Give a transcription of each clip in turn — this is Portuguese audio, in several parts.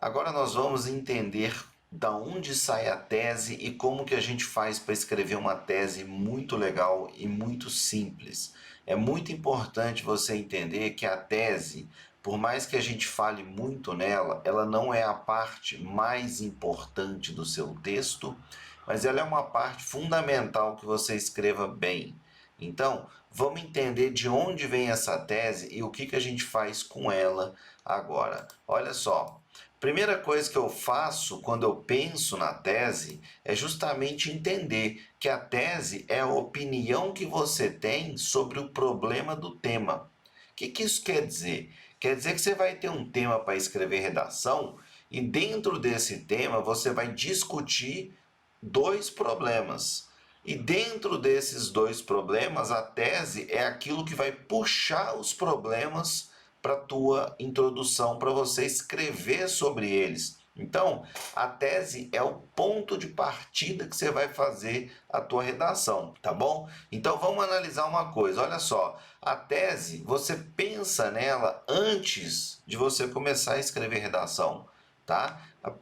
Agora nós vamos entender da onde sai a tese e como que a gente faz para escrever uma tese muito legal e muito simples. É muito importante você entender que a tese, por mais que a gente fale muito nela, ela não é a parte mais importante do seu texto, mas ela é uma parte fundamental que você escreva bem. Então, vamos entender de onde vem essa tese e o que a gente faz com ela agora. Olha só, primeira coisa que eu faço quando eu penso na tese é justamente entender que a tese é a opinião que você tem sobre o problema do tema. O que isso quer dizer? Quer dizer que você vai ter um tema para escrever redação e dentro desse tema você vai discutir dois problemas. E dentro desses dois problemas, a tese é aquilo que vai puxar os problemas para a tua introdução, para você escrever sobre eles. Então, a tese é o ponto de partida que você vai fazer a tua redação, tá bom? Então, vamos analisar uma coisa. Olha só, a tese, você pensa nela antes de você começar a escrever redação, tá?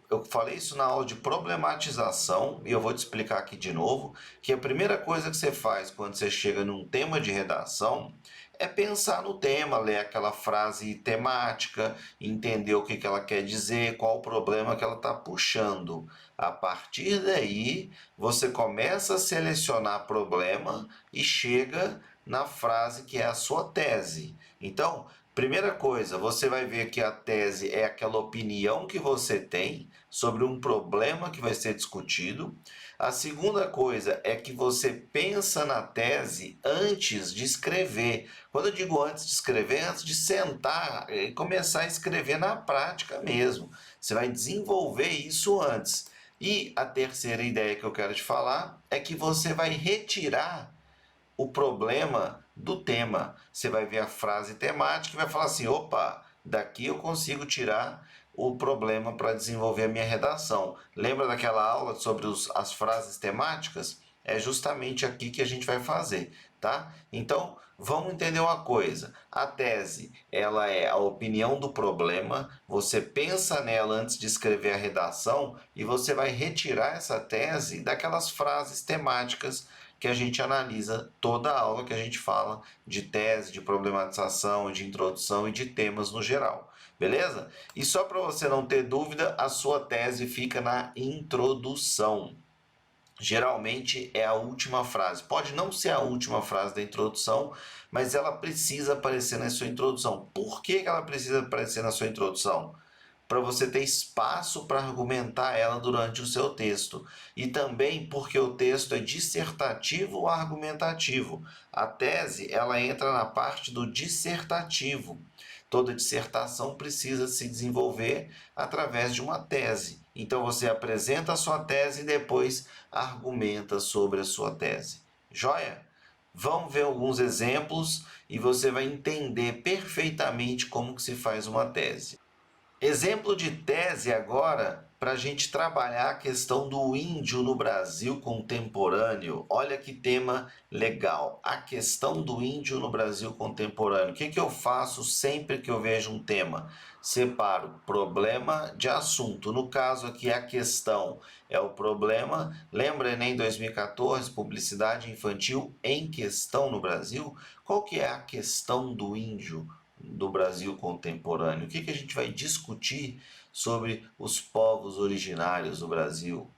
Eu falei isso na aula de problematização e eu vou te explicar aqui de novo, que a primeira coisa que você faz quando você chega num tema de redação é pensar no tema, ler aquela frase temática, entender o que ela quer dizer, qual o problema que ela está puxando. A partir daí, você começa a selecionar problema e chega na frase que é a sua tese. Então, primeira coisa, você vai ver que a tese é aquela opinião que você tem sobre um problema que vai ser discutido. A segunda coisa é que você pensa na tese antes de escrever. Quando eu digo antes de escrever, é antes de sentar e começar a escrever na prática mesmo. Você vai desenvolver isso antes. E a terceira ideia que eu quero te falar é que você vai retirar o problema do tema. Você vai ver a frase temática e vai falar assim: opa, daqui eu consigo tirar o problema para desenvolver a minha redação. Lembra daquela aula sobre as frases temáticas? É justamente aqui que a gente vai fazer, tá? Então, vamos entender uma coisa. A tese, ela é a opinião do problema, você pensa nela antes de escrever a redação e você vai retirar essa tese daquelas frases temáticas que a gente analisa toda a aula que a gente fala de tese, de problematização, de introdução e de temas no geral. Beleza? E só para você não ter dúvida, a sua tese fica na introdução. Geralmente é a última frase. Pode não ser a última frase da introdução, mas ela precisa aparecer na sua introdução. Por que ela precisa aparecer na sua introdução? Para você ter espaço para argumentar ela durante o seu texto. E também porque o texto é dissertativo ou argumentativo. A tese, ela entra na parte do dissertativo. Toda dissertação precisa se desenvolver através de uma tese. Então você apresenta a sua tese e depois argumenta sobre a sua tese. Joia? Vamos ver alguns exemplos e você vai entender perfeitamente como que se faz uma tese. Exemplo de tese agora para a gente trabalhar a questão do índio no Brasil contemporâneo. Olha que tema legal, a questão do índio no Brasil contemporâneo. O que eu faço sempre que eu vejo um tema? Separo problema de assunto. No caso aqui, a questão é o problema. Lembra, Enem 2014, publicidade infantil em questão no Brasil? Qual que é a questão do índio do Brasil contemporâneo? O que a gente vai discutir sobre os povos originários do Brasil,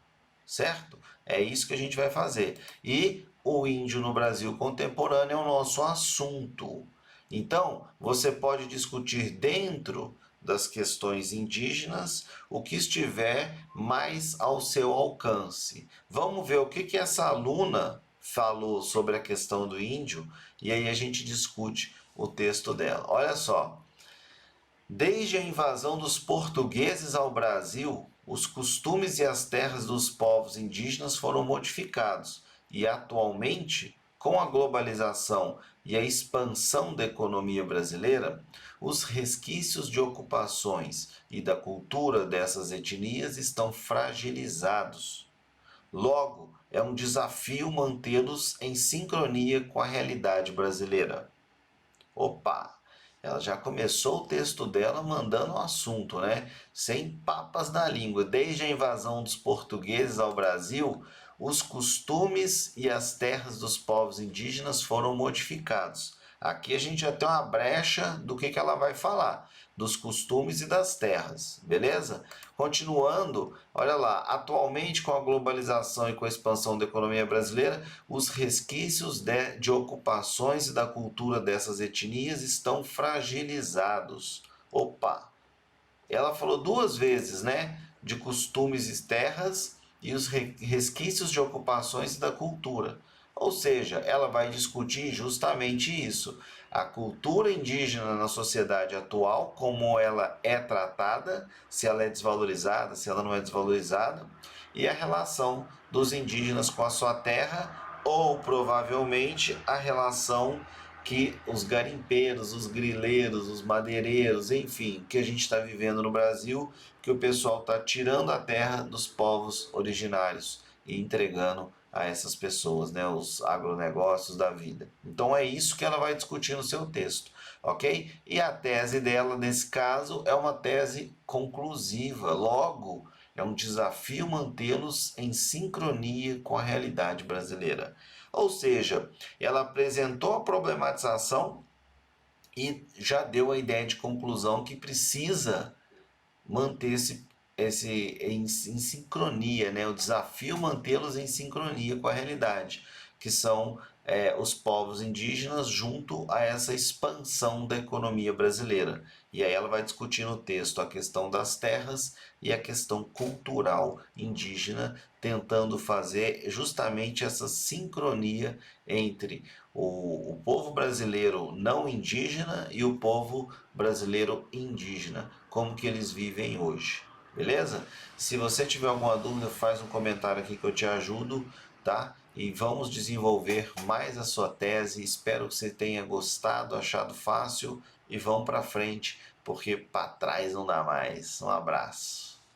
certo? É isso que a gente vai fazer. E o índio no Brasil contemporâneo é o nosso assunto. Então, você pode discutir dentro das questões indígenas o que estiver mais ao seu alcance. Vamos ver o que essa aluna falou sobre a questão do índio e aí a gente discute o texto dela. Olha só. Desde a invasão dos portugueses ao Brasil, os costumes e as terras dos povos indígenas foram modificados e, atualmente, com a globalização e a expansão da economia brasileira, os resquícios de ocupações e da cultura dessas etnias estão fragilizados. Logo, é um desafio mantê-los em sincronia com a realidade brasileira. Opa! Ela já começou o texto dela mandando o assunto, né? Sem papas na língua. Desde a invasão dos portugueses ao Brasil, os costumes e as terras dos povos indígenas foram modificados. Aqui a gente já tem uma brecha do que ela vai falar, dos costumes e das terras, beleza? Continuando, olha lá, atualmente com a globalização e com a expansão da economia brasileira, os resquícios de ocupações e da cultura dessas etnias estão fragilizados. Opa! Ela falou duas vezes, né? De costumes e terras e os resquícios de ocupações e da cultura. Ou seja, ela vai discutir justamente isso. A cultura indígena na sociedade atual, como ela é tratada, se ela é desvalorizada, se ela não é desvalorizada, e a relação dos indígenas com a sua terra, ou provavelmente a relação que os garimpeiros, os grileiros, os madeireiros, enfim, que a gente está vivendo no Brasil, que o pessoal está tirando a terra dos povos originários e entregando a essas pessoas, né, os agronegócios da vida. Então é isso que ela vai discutir no seu texto, ok? E a tese dela, nesse caso, é uma tese conclusiva, logo, é um desafio mantê-los em sincronia com a realidade brasileira. Ou seja, ela apresentou a problematização e já deu a ideia de conclusão que precisa manter esse em sincronia, né? O desafio mantê-los em sincronia com a realidade, que são os povos indígenas junto a essa expansão da economia brasileira. E aí ela vai discutir no texto a questão das terras e a questão cultural indígena, tentando fazer justamente essa sincronia entre o povo brasileiro não indígena e o povo brasileiro indígena, como que eles vivem hoje. Beleza? Se você tiver alguma dúvida, faz um comentário aqui que eu te ajudo, tá? E vamos desenvolver mais a sua tese. Espero que você tenha gostado, achado fácil e vamos para frente, porque para trás não dá mais. Um abraço.